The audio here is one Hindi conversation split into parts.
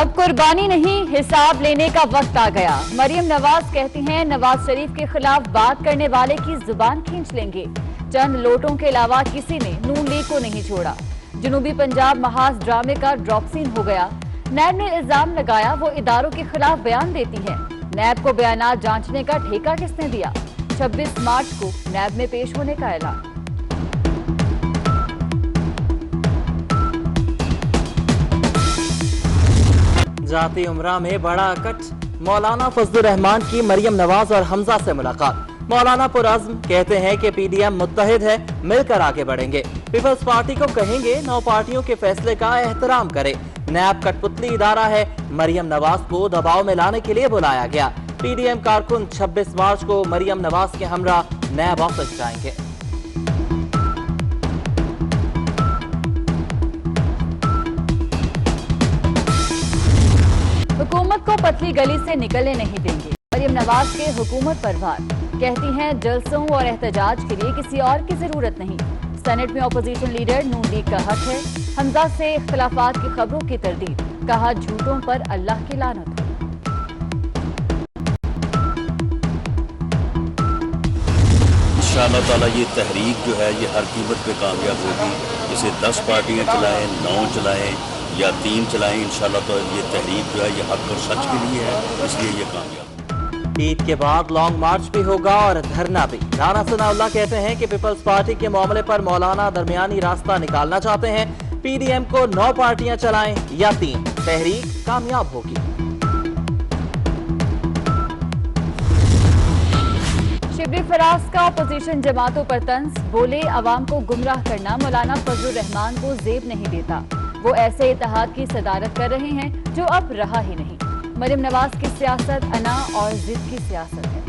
अब कुर्बानी नहीं, हिसाब लेने का वक्त आ गया। मरियम नवाज कहती हैं नवाज शरीफ के खिलाफ बात करने वाले की जुबान खींच लेंगे। चंद लोटों के अलावा किसी ने नून लीग को नहीं छोड़ा। जनूबी पंजाब महाज ड्रामे का ड्रॉप सीन हो गया। नैब ने इल्जाम लगाया वो इदारों के खिलाफ बयान देती है। नैब को बयानात जांचने का ठेका किसने दिया? 26 मार्च को नैब में पेश होने का ऐलान। जाती उम्रा में बड़ा अकट, मौलाना फजलुर रहमान की मरियम नवाज और हमजा से मुलाकात। मौलाना पुरअज़्म कहते हैं कि पीडीएम मुत्तहिद है, मिलकर आगे बढ़ेंगे। पीपल्स पार्टी को कहेंगे 9 पार्टियों के फैसले का एहतराम करे। नैब कठपुतली इदारा है, मरियम नवाज को दबाव में लाने के लिए बुलाया गया। पीडीएम कारकुन 26 मार्च को मरियम नवाज के हमरा नैब ऑफिस जाएंगे। हुकूमत को पतली गली से निकलने नहीं देंगे। मरियम नवाज के हुकूमत पर वार, कहती हैं जलसों और एहतजाज के लिए किसी और की जरूरत नहीं। सेनेट में अपोजिशन लीडर नून लीग का हक है। हमजा से इख्तिलाफात की खबरों की तरदीद, कहा झूठों पर अल्लाह की लानत हो। इंशाअल्लाह ताला ये तहरीक जो है ये हर कीमत पे कामयाब होगी। इसे 10 पार्टियां चलाएं, 9 चलाएं या 3 चलाएं, इंशाअल्लाह तो ये तहरीक जो है ये हक और सच के लिए है, इसलिए ये कामयाब। ईद के बाद लॉन्ग मार्च भी होगा और धरना भी। राना सनाउल्लाह कहते हैं कि पीपल्स पार्टी के मामले पर मौलाना दरमियानी रास्ता निकालना चाहते हैं। पीडीएम को 9 पार्टियां चलाएं या 3, तहरीक कामयाब होगी। शिबली फराज का अपोजिशन जमातों पर तंज, बोले अवाम को गुमराह करना मौलाना फजलुर रहमान को जेब नहीं देता। वो ऐसे इत्तेहाद की सदारत कर रहे हैं जो अब रहा ही नहीं। मरियम नवाज की सियासत अना और जिद की सियासत है।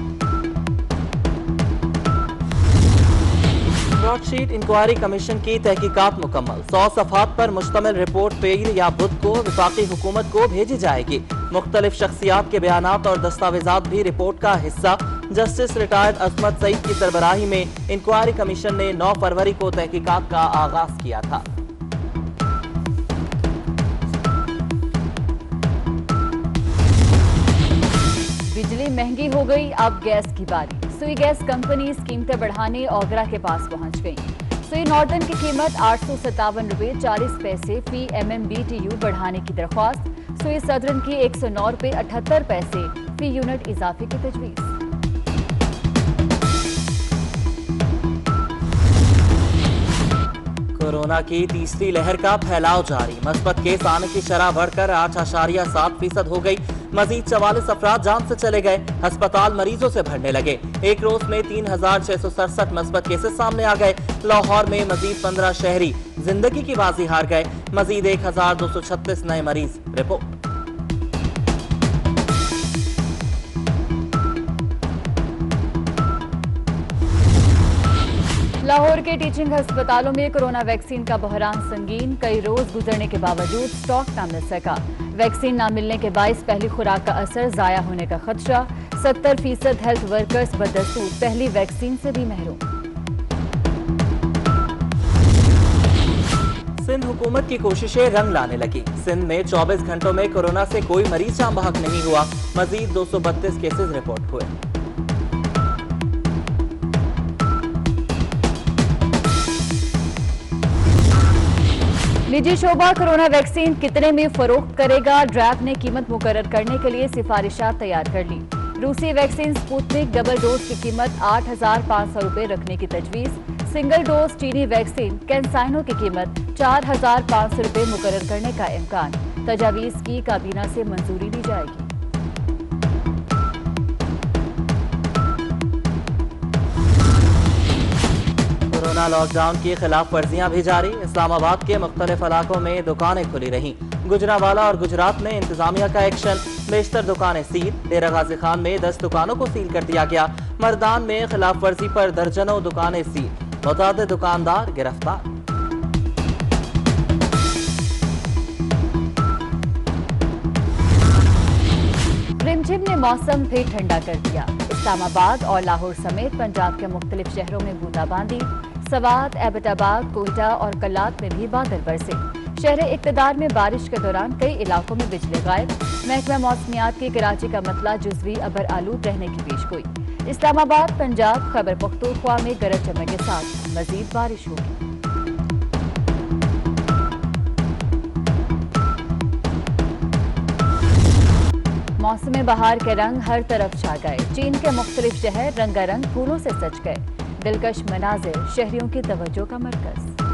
ब्रॉडशीट इंक्वायरी कमीशन की तहकीकात मुकम्मल। 100 सफ़हात पर मुश्तमिल रिपोर्ट पीर या बुध को वफाकी हुकूमत को भेजी जाएगी। मुख्तलिफ शख्सियात के बयानात और दस्तावेजात भी रिपोर्ट का हिस्सा। जस्टिस रिटायर्ड असमत सईद की सरबराही में इंक्वायरी कमीशन ने 9 फरवरी को तहकीकात का आगाज किया था। बिजली महंगी हो गई, अब गैस की बारी। सुई गैस कंपनी कीमतें बढ़ाने ओगरा के पास पहुंच गई। सुई नॉर्दर्न की कीमत 857 रुपये 40 पैसे फी MMBTU बढ़ाने की दरख्वास्त। सुई सदर्न की 109 रुपये 78 पैसे फी यूनिट इजाफे की तजवीज़। कोरोना की तीसरी लहर का फैलाव जारी। मस्बत केस आने की शरह बढ़कर 8.7% हो गई। मजीद 44 अफराद जान से चले गए। अस्पताल मरीजों से भरने लगे। एक रोज में 3667 मस्बत केसेस सामने आ गए। लाहौर में मजीद 15 शहरी जिंदगी की बाजी हार गए। मजीद 1236 नए मरीज रिपोर्ट। लाहौर के टीचिंग अस्पतालों में कोरोना वैक्सीन का बहरान संगीन। कई रोज गुजरने के बावजूद स्टॉक न मिल सका। वैक्सीन न मिलने के बायस पहली खुराक का असर जाया होने का खदशा। 70% हेल्थ वर्कर्स बदस्तूर पहली वैक्सीन से भी महरूम। सिंध हुकूमत की कोशिशें रंग लाने लगी। सिंध में 24 घंटों में कोरोना से कोई मरीज जाम बहक नहीं हुआ। मजीद 232 केसेस रिपोर्ट हुए। निजी शोबा कोरोना वैक्सीन कितने में फरोख्त करेगा? ड्रैप ने कीमत मुकर्रर करने के लिए सिफारिशात तैयार कर ली। रूसी वैक्सीन स्पुतनिक डबल डोज की कीमत 8,500 रुपये रखने की तजवीज़। सिंगल डोज चीनी वैक्सीन कैंसाइनो की कीमत 4,500 रुपये मुकर्रर करने का इम्कान। तजावीज़ की काबीना से मंजूरी दी जाएगी। कोरोना लॉकडाउन की खिलाफ वर्जियां भी जारी। इस्लामाबाद के मुख्तलिफ इलाकों में दुकानें खुली रहीं। गुजरांवाला और गुजरात में इंतजामिया का एक्शन। बेशतर दुकानें सील। डेरा गाजी खान में 10 दुकानों को सील कर दिया गया। मर्दान में खिलाफ वर्जी पर दर्जनों दुकानें सील। मुतादिद दुकानदार गिरफ्तार। रिमझिम ने मौसम फिर ठंडा कर दिया। इस्लामाबाद और लाहौर समेत पंजाब के मुख्तलिफ शहरों में बूंदाबांदी। सवात, एबटाबाद, कोयटा और कल्लात में भी बादल बरसे। शहर इक्तदार में बारिश के दौरान कई इलाकों में बिजली गायब। महकमा मौसमियात की कराची का मतला जुजवी अबर आलूद रहने की पेशगोई। इस्लामाबाद, पंजाब, खैबर पख्तूनख्वा में गरज चमक के साथ मजीद बारिश होगी। मौसम बहार के रंग हर तरफ छा गए। चीन के मुख्तलिफ शहर रंगारंग फूलों से सज गए। दिलकश मनाजिर शहरियों की तवज्जो का मरकज।